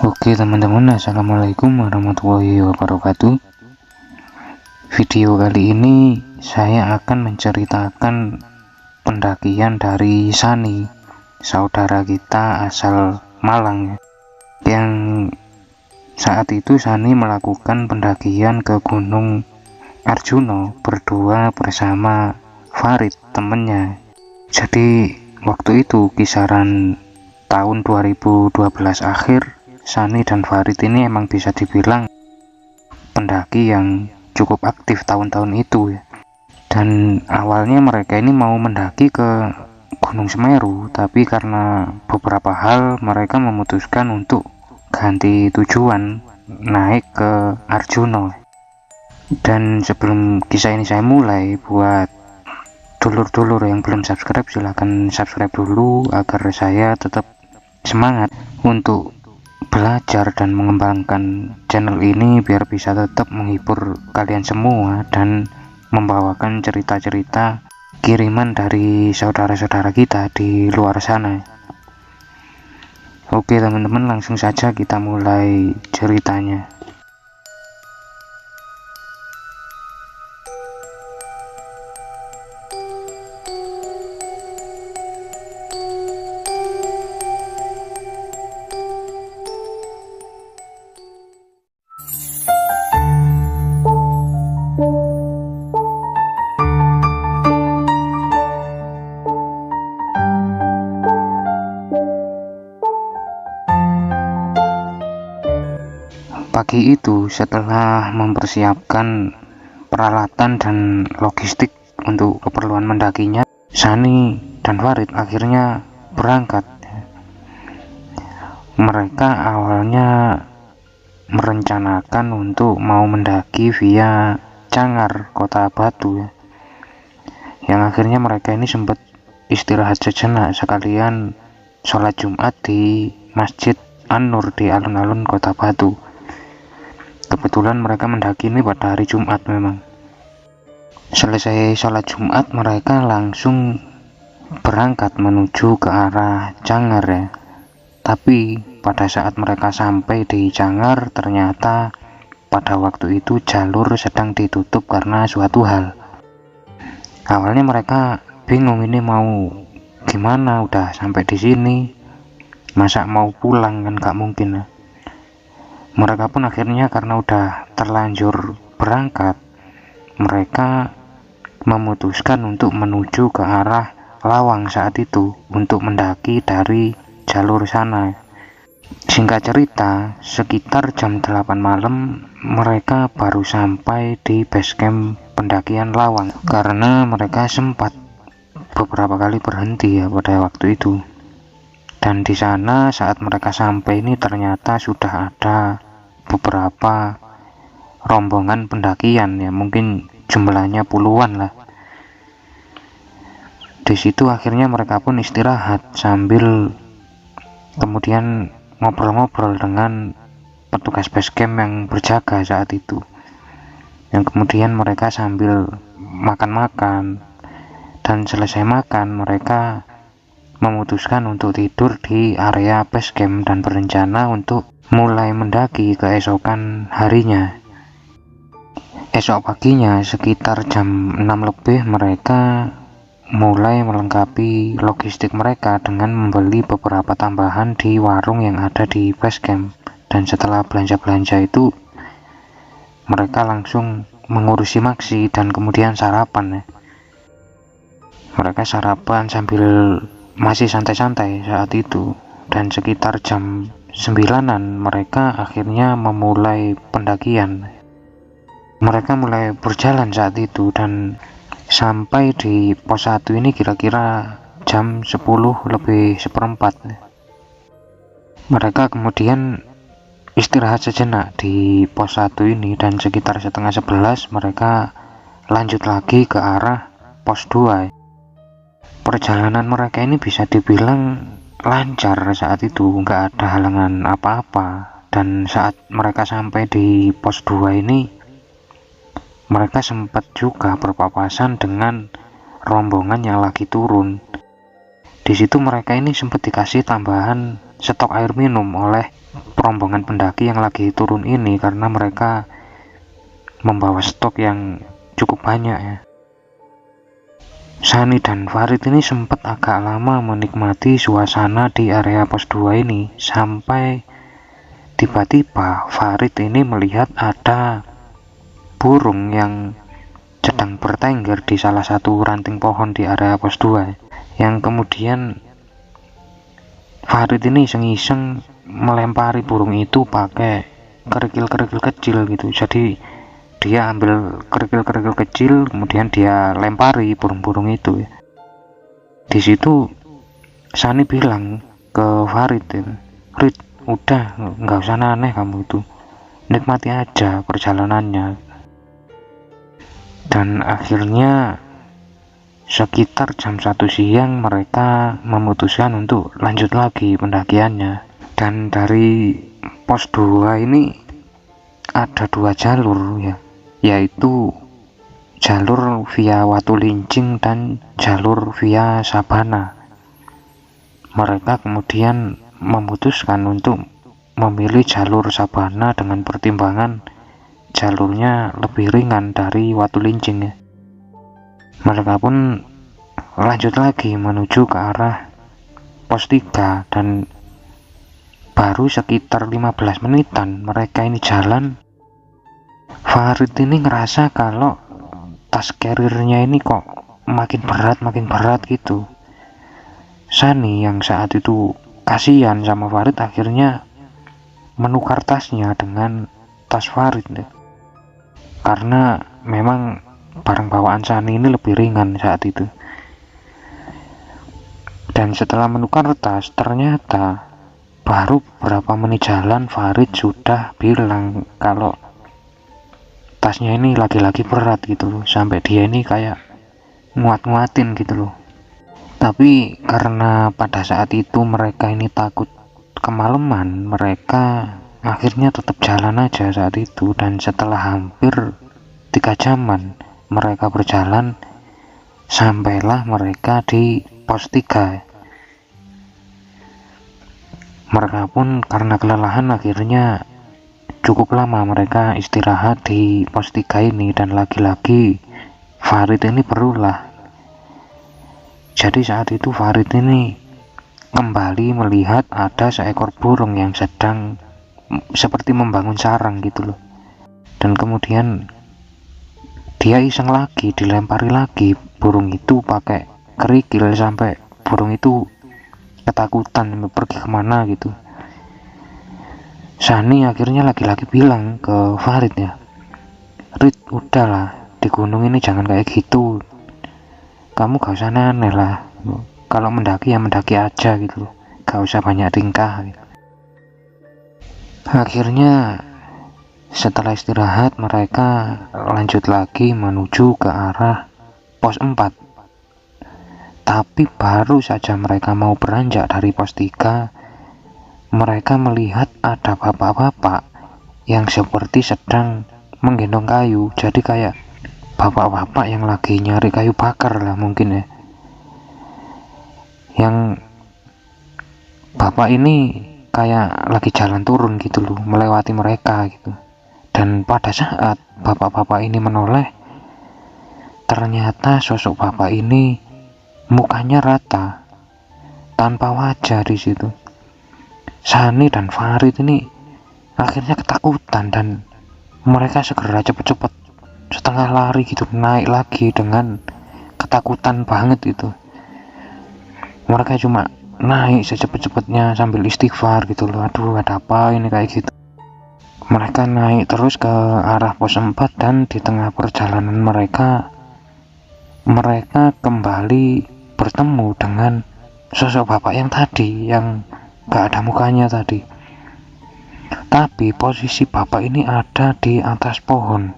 Oke teman-teman, assalamualaikum warahmatullahi wabarakatuh. Video kali ini saya akan menceritakan pendakian dari Sani, saudara kita asal Malang, yang saat itu Sani melakukan pendakian ke Gunung Arjuno berdua bersama Farid, temennya. Jadi waktu itu kisaran tahun 2012 akhir, Sani dan Farid ini emang bisa dibilang pendaki yang cukup aktif tahun-tahun itu ya. Dan awalnya mereka ini mau mendaki ke Gunung Semeru, tapi karena beberapa hal mereka memutuskan untuk ganti tujuan, naik ke Arjuno. Dan sebelum kisah ini saya mulai, buat dulur-dulur yang belum subscribe, silahkan subscribe dulu agar saya tetap semangat untuk belajar dan mengembangkan channel ini biar bisa tetap menghibur kalian semua dan membawakan cerita-cerita kiriman dari saudara-saudara kita di luar sana. Oke teman-teman, langsung saja kita mulai ceritanya. Pagi itu, setelah mempersiapkan peralatan dan logistik untuk keperluan mendakinya, Sani dan Farid akhirnya berangkat. Mereka awalnya merencanakan untuk mau mendaki via Cangar, Kota Batu ya. Yang akhirnya mereka ini sempat istirahat sejenak sekalian sholat Jumat di Masjid An-Nur di alun-alun Kota Batu. Kebetulan mereka mendaki ini pada hari Jumat memang. Selesai sholat Jumat, mereka langsung berangkat menuju ke arah Cangar ya. Tapi pada saat mereka sampai di Cangar, ternyata pada waktu itu jalur sedang ditutup karena suatu hal. Awalnya mereka bingung ini mau gimana, udah sampai di sini, masa mau pulang kan gak mungkin ya. Mereka pun akhirnya karena udah terlanjur berangkat, mereka memutuskan untuk menuju ke arah Lawang saat itu untuk mendaki dari jalur sana. Singkat cerita, sekitar jam 8 malam mereka baru sampai di base camp pendakian Lawang karena mereka sempat beberapa kali berhenti ya pada waktu itu. Dan di sana saat mereka sampai ini ternyata sudah ada beberapa rombongan pendakian ya, mungkin jumlahnya puluhan lah. Di situ akhirnya mereka pun istirahat sambil kemudian ngobrol-ngobrol dengan petugas base camp yang berjaga saat itu. Yang kemudian mereka sambil makan-makan, dan selesai makan mereka memutuskan untuk tidur di area base camp dan berencana untuk mulai mendaki keesokan harinya. Esok paginya sekitar jam 6 lebih mereka mulai melengkapi logistik mereka dengan membeli beberapa tambahan di warung yang ada di base camp. Dan setelah belanja-belanja itu mereka langsung mengurusi maksi dan kemudian sarapan ya. Mereka sarapan sambil masih santai-santai saat itu, dan sekitar jam 9-an mereka akhirnya memulai pendakian. Mereka mulai berjalan saat itu dan sampai di pos 1 ini kira-kira jam 10 lebih seperempat. Mereka kemudian istirahat sejenak di pos 1 ini, dan sekitar setengah 11 mereka lanjut lagi ke arah pos 2. Perjalanan mereka ini bisa dibilang lancar saat itu, nggak ada halangan apa-apa. Dan saat mereka sampai di pos 2 ini, mereka sempat juga berpapasan dengan rombongan yang lagi turun. Di situ mereka ini sempat dikasih tambahan stok air minum oleh rombongan pendaki yang lagi turun ini karena mereka membawa stok yang cukup banyak ya. Sani dan Farid ini sempat agak lama menikmati suasana di area pos 2 ini, sampai tiba-tiba Farid ini melihat ada burung yang sedang bertengger di salah satu ranting pohon di area pos 2, yang kemudian Farid ini iseng-iseng melempari burung itu pakai kerikil-kerikil kecil gitu. Jadi dia ambil kerikil-kerikil kecil, kemudian dia lempari burung-burung itu ya. Di situ Sani bilang ke Farid, "Rid, udah nggak usah aneh kamu itu, nikmati aja perjalanannya." Dan akhirnya sekitar jam 1 siang mereka memutuskan untuk lanjut lagi pendakiannya. Dan dari pos 2 ini ada 2 jalur ya, yaitu jalur via Watulincing dan jalur via Sabana. Mereka kemudian memutuskan untuk memilih jalur Sabana dengan pertimbangan jalurnya lebih ringan dari Watulincing ya. Mereka pun lanjut lagi menuju ke arah pos 3, dan baru sekitar 15 menitan mereka ini jalan, Farid ini ngerasa kalau tas carrier-nya ini kok makin berat gitu. Sani yang saat itu kasihan sama Farid akhirnya menukar tasnya dengan tas Farid ya. Karena memang barang bawaan Sani ini lebih ringan saat itu. Dan setelah menukar tas, ternyata baru beberapa menit jalan Farid sudah bilang kalau tasnya ini lagi-lagi berat gitu loh, sampai dia ini kayak nguat-nguatin gitu loh. Tapi karena pada saat itu mereka ini takut kemalaman, mereka akhirnya tetap jalan aja saat itu. Dan setelah hampir 3 jaman mereka berjalan, sampailah mereka di pos 3. Mereka pun karena kelelahan akhirnya cukup lama mereka istirahat di pos 3 ini, dan lagi-lagi Farid ini berulah. Jadi saat itu Farid ini kembali melihat ada seekor burung yang sedang seperti membangun sarang gitu loh. Dan kemudian dia iseng lagi, dilempari lagi burung itu pakai kerikil sampai burung itu ketakutan pergi kemana gitu. Sani akhirnya lagi-lagi bilang ke Farid ya, "Rid, udahlah, di gunung ini jangan kayak gitu, kamu gak usah aneh lah, kalau mendaki ya mendaki aja gitu, gak usah banyak tingkah gitu." Akhirnya setelah istirahat mereka lanjut lagi menuju ke arah pos 4. Tapi baru saja mereka mau beranjak dari pos 3, mereka melihat ada bapak-bapak yang seperti sedang menggendong kayu. Jadi kayak bapak-bapak yang lagi nyari kayu bakar lah mungkin ya. Yang bapak ini kayak lagi jalan turun gitu loh, melewati mereka gitu. Dan pada saat bapak-bapak ini menoleh, ternyata sosok bapak ini mukanya rata, tanpa wajah di situ. Sani dan Farid ini akhirnya ketakutan, dan mereka segera cepet-cepet setengah lari gitu naik lagi dengan ketakutan banget itu. Mereka cuma naik secepat-cepatnya sambil istighfar gitu loh, aduh ada apa ini kayak gitu. Mereka naik terus ke arah pos 4, dan di tengah perjalanan mereka kembali bertemu dengan sosok bapak yang tadi, yang gak ada mukanya tadi. Tapi posisi bapak ini ada di atas pohon,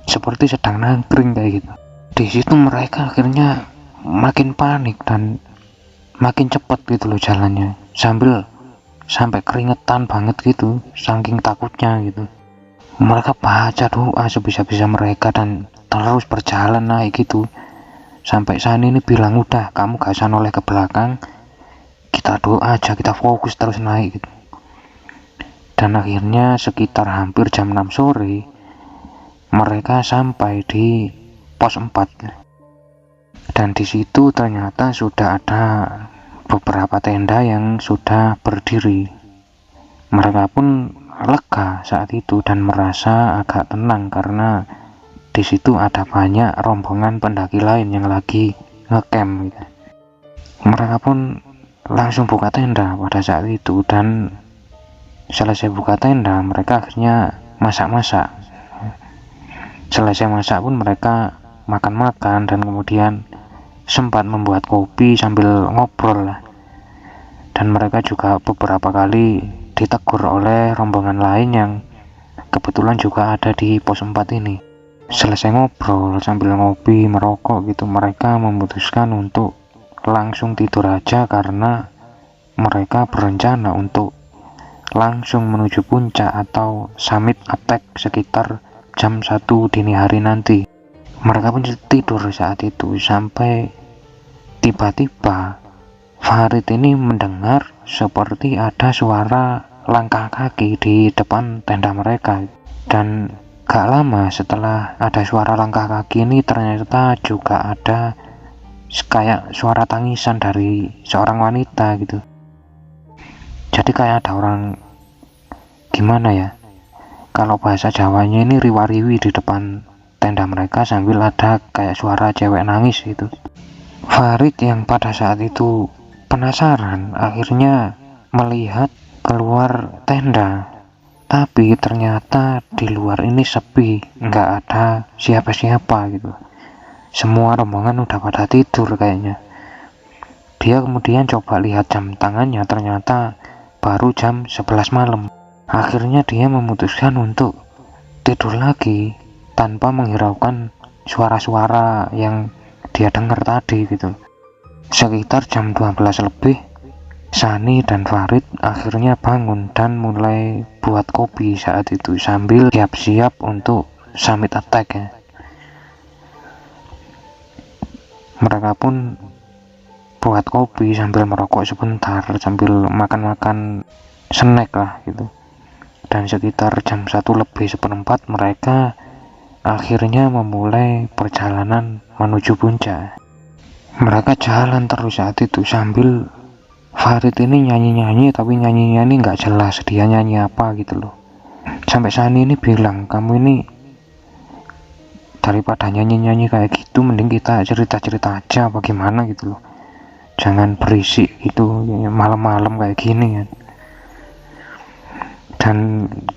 seperti sedang nangkring kayak gitu. Di situ mereka akhirnya makin panik dan makin cepat gitu loh jalannya, sampai keringetan banget gitu, saking takutnya gitu. Mereka baca doa sebisa-bisa mereka dan terus berjalan naik gitu. Sampai Sani ini bilang, "Udah, kamu gak usah noleh ke belakang, kita doa aja, kita fokus terus naik gitu." Dan akhirnya sekitar hampir jam 6 sore mereka sampai di pos 4. Dan di situ ternyata sudah ada beberapa tenda yang sudah berdiri. Mereka pun lega saat itu dan merasa agak tenang karena di situ ada banyak rombongan pendaki lain yang lagi ngecamp gitu. Mereka pun langsung buka tenda pada saat itu, dan selesai buka tenda mereka akhirnya masak-masak. Selesai masak pun mereka makan-makan dan kemudian sempat membuat kopi sambil ngobrol lah. Dan mereka juga beberapa kali ditegur oleh rombongan lain yang kebetulan juga ada di pos 4 ini. Selesai ngobrol sambil ngopi merokok gitu, mereka memutuskan untuk langsung tidur aja karena mereka berencana untuk langsung menuju puncak atau summit attack sekitar jam 1 dini hari nanti. Mereka pun tidur saat itu sampai tiba-tiba Farid ini mendengar seperti ada suara langkah kaki di depan tenda mereka. Dan gak lama setelah ada suara langkah kaki ini ternyata juga ada kayak suara tangisan dari seorang wanita gitu. Jadi kayak ada orang, gimana ya, kalau bahasa Jawanya ini riwa-riwi di depan tenda mereka sambil ada kayak suara cewek nangis gitu. Farid yang pada saat itu penasaran akhirnya melihat keluar tenda, tapi ternyata di luar ini sepi, nggak ada siapa-siapa gitu. Semua rombongan udah pada tidur kayaknya. Dia kemudian coba lihat jam tangannya, ternyata baru jam 11 malam. Akhirnya dia memutuskan untuk tidur lagi tanpa menghiraukan suara-suara yang dia dengar tadi gitu. Sekitar jam 12 lebih, Sani dan Farid akhirnya bangun dan mulai buat kopi saat itu sambil siap-siap untuk summit attack ya. Mereka pun buat kopi sambil merokok sebentar, sambil makan-makan snack lah gitu. Dan sekitar jam 1 lebih seperempat mereka akhirnya memulai perjalanan menuju puncak. Mereka jalan terus saat itu sambil Farid ini nyanyi-nyanyi, tapi nyanyinya ini nggak jelas dia nyanyi apa gitu loh. Sampai Sani ini bilang, kamu ini daripada nyanyi-nyanyi kayak gitu mending kita cerita-cerita aja bagaimana gitu loh, jangan berisik gitu malam-malam kayak gini kan. Dan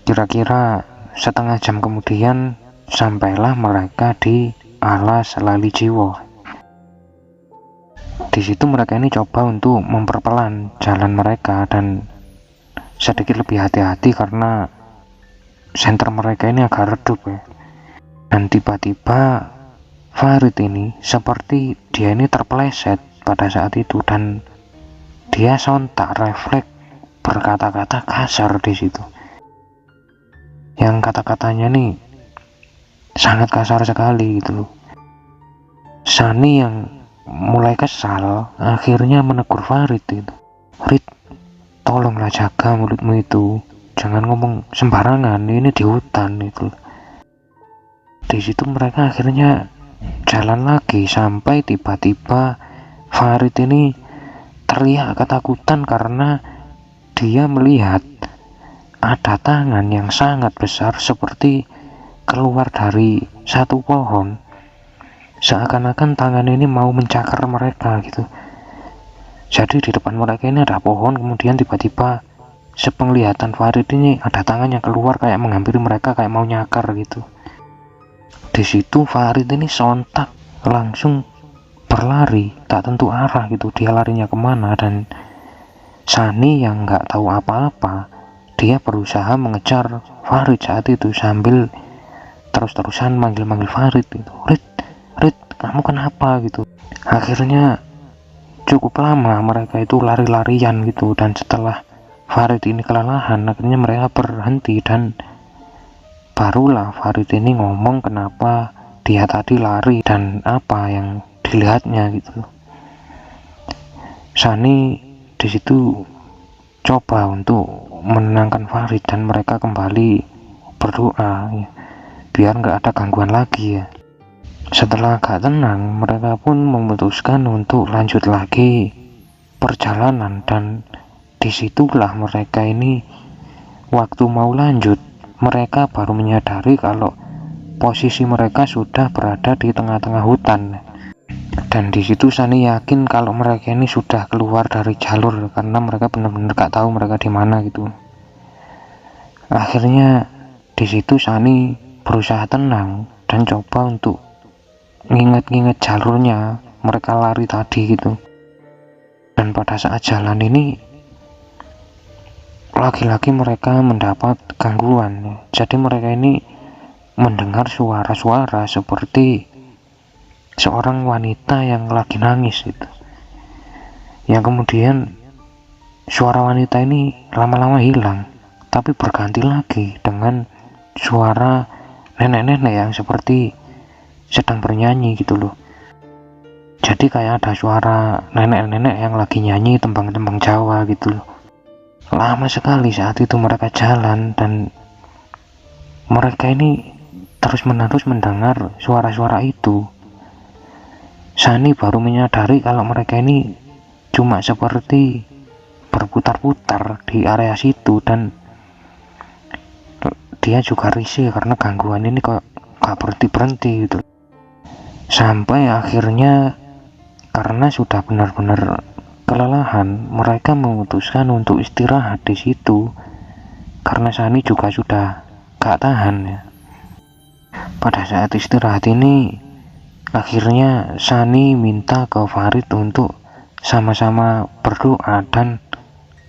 kira-kira setengah jam kemudian sampailah mereka di alas Lali Jiwo. Di situ mereka ini coba untuk memperpelan jalan mereka dan sedikit lebih hati-hati karena senter mereka ini agak redup ya. Dan tiba-tiba Farid ini seperti dia ini terpeleset pada saat itu dan dia sontak refleks berkata-kata kasar di situ. Yang kata-katanya nih sangat kasar sekali gitu loh. Sani yang mulai kesal akhirnya menegur Farid itu, Rid, tolonglah jaga mulutmu itu, jangan ngomong sembarangan, ini di hutan itu. Di situ mereka akhirnya jalan lagi sampai tiba-tiba Farid ini teriak ketakutan karena dia melihat ada tangan yang sangat besar seperti keluar dari satu pohon. Seakan-akan tangan ini mau mencakar mereka gitu. Jadi di depan mereka ini ada pohon, kemudian tiba-tiba sepenglihatan Farid ini ada tangan yang keluar kayak menghampiri mereka, kayak mau nyakar gitu. Di situ Farid ini sontak langsung berlari, tak tentu arah gitu, dia larinya kemana. Dan Sani yang nggak tahu apa-apa, dia berusaha mengejar Farid saat itu sambil terus-terusan manggil-manggil Farid gitu, Rid, kamu kenapa gitu. Akhirnya cukup lama mereka itu lari-larian gitu, dan setelah Farid ini kelelahan akhirnya mereka berhenti dan barulah Farid ini ngomong kenapa dia tadi lari dan apa yang dilihatnya gitu. Sani di situ coba untuk menenangkan Farid dan mereka kembali berdoa ya, biar nggak ada gangguan lagi ya. Setelah agak tenang, mereka pun memutuskan untuk lanjut lagi perjalanan, dan disitulah mereka ini waktu mau lanjut, mereka baru menyadari kalau posisi mereka sudah berada di tengah-tengah hutan. Dan di situ Sunny yakin kalau mereka ini sudah keluar dari jalur, karena mereka benar-benar gak tahu mereka di mana gitu. Akhirnya di situ Sunny berusaha tenang dan coba untuk nginget-nginget jalurnya mereka lari tadi gitu. Dan pada saat jalan ini lagi-lagi mereka mendapat gangguan. Jadi mereka ini mendengar suara-suara seperti seorang wanita yang lagi nangis gitu. Yang kemudian suara wanita ini lama-lama hilang, tapi berganti lagi dengan suara nenek-nenek yang seperti sedang bernyanyi gitu loh. Jadi kayak ada suara nenek-nenek yang lagi nyanyi tembang-tembang Jawa gitu loh. Lama sekali saat itu mereka jalan, dan mereka ini terus-menerus mendengar suara-suara itu. Sunny baru menyadari kalau mereka ini cuma seperti berputar-putar di area situ, dan dia juga risih karena gangguan ini kok gak berhenti-berhenti gitu. Sampai akhirnya karena sudah benar-benar kelelahan, mereka memutuskan untuk istirahat di situ karena Sunny juga sudah gak tahan ya. Pada saat istirahat ini akhirnya Sunny minta ke Farid untuk sama-sama berdoa dan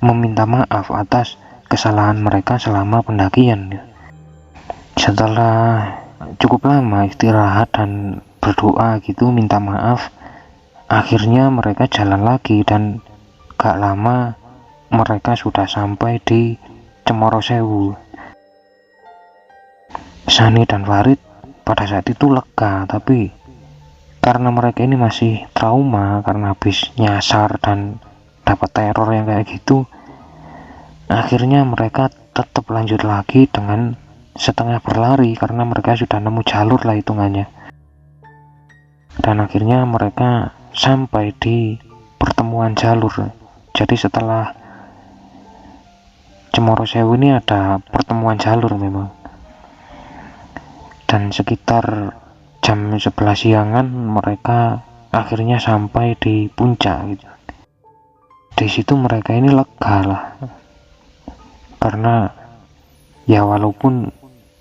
meminta maaf atas kesalahan mereka selama pendakian. Setelah cukup lama istirahat dan berdoa gitu, minta maaf, akhirnya mereka jalan lagi, dan gak lama mereka sudah sampai di Cemoro Sewu. Sunny dan Farid pada saat itu lega, tapi karena mereka ini masih trauma karena habis nyasar dan dapat teror yang kayak gitu, akhirnya mereka tetap lanjut lagi dengan setengah berlari karena mereka sudah nemu jalur lah hitungannya. Dan akhirnya mereka sampai di pertemuan jalur. Jadi setelah Cemoro Sewu ini ada pertemuan jalur memang. Dan sekitar jam 11 siangan mereka akhirnya sampai di puncak gitu. Di situ mereka ini lega lah, karena ya walaupun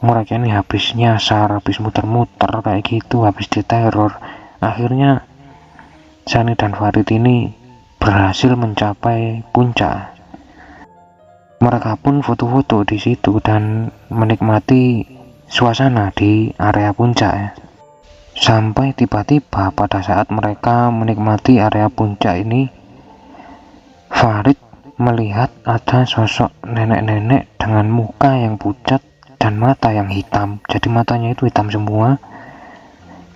mereka ini habis nyasar, habis muter-muter kayak gitu, habis diteror, akhirnya Sunny dan Farid ini berhasil mencapai puncak. Mereka pun foto-foto di situ dan menikmati suasana di area puncak ya. Sampai tiba-tiba pada saat mereka menikmati area puncak ini, Farid melihat ada sosok nenek-nenek dengan muka yang pucat dan mata yang hitam. Jadi matanya itu hitam semua,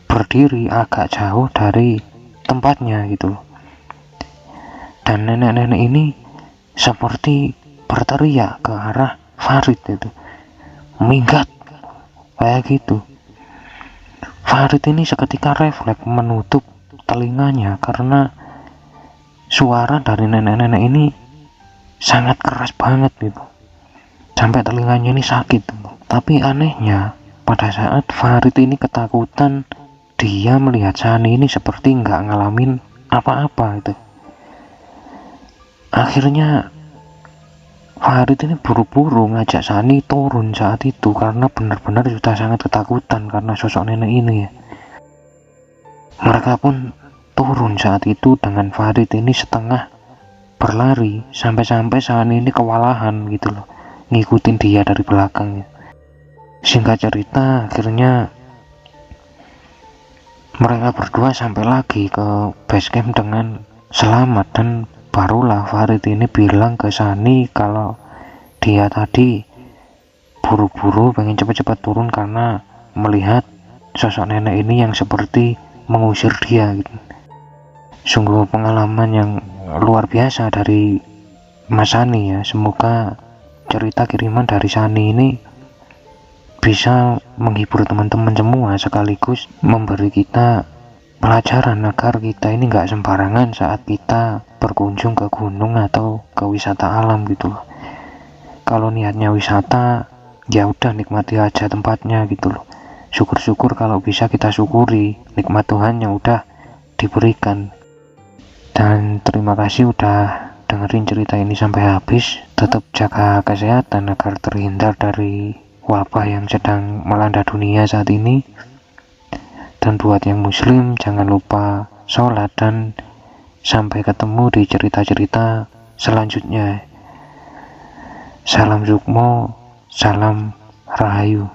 berdiri agak jauh dari tempatnya gitu. Dan nenek-nenek ini seperti berteriak ke arah Farid itu, minggat kayak gitu. Farid ini seketika refleks menutup telinganya karena suara dari nenek-nenek ini sangat keras banget gitu, sampai telinganya ini sakit. Tapi anehnya pada saat Farid ini ketakutan, dia melihat Sunny ini seperti nggak ngalamin apa-apa itu. Akhirnya Farid ini buru-buru ngajak Sunny turun saat itu karena benar-benar sudah sangat ketakutan karena sosok nenek ini ya. Mereka pun turun saat itu dengan Farid ini setengah berlari, sampai-sampai Sunny ini kewalahan gitu loh, ngikutin dia dari belakangnya. Singkat cerita, akhirnya mereka berdua sampai lagi ke base camp dengan selamat, dan barulah Farid ini bilang ke Sunny kalau dia tadi buru-buru pengen cepat-cepat turun karena melihat sosok nenek ini yang seperti mengusir dia gitu. Sungguh pengalaman yang luar biasa dari Mas Sunny ya. Semoga cerita kiriman dari Sani ini bisa menghibur teman-teman semua, sekaligus memberi kita pelajaran agar kita ini nggak sembarangan saat kita berkunjung ke gunung atau ke wisata alam gitu loh. Kalau niatnya wisata, ya udah nikmati aja tempatnya gitu loh. Syukur-syukur kalau bisa kita syukuri nikmat Tuhan yang udah diberikan. Dan terima kasih udah dengerin cerita ini sampai habis. Tetap jaga kesehatan agar terhindar dari wabah yang sedang melanda dunia saat ini. Dan buat yang muslim, jangan lupa sholat, dan sampai ketemu di cerita-cerita selanjutnya. Salam Sukmo, salam Rahayu.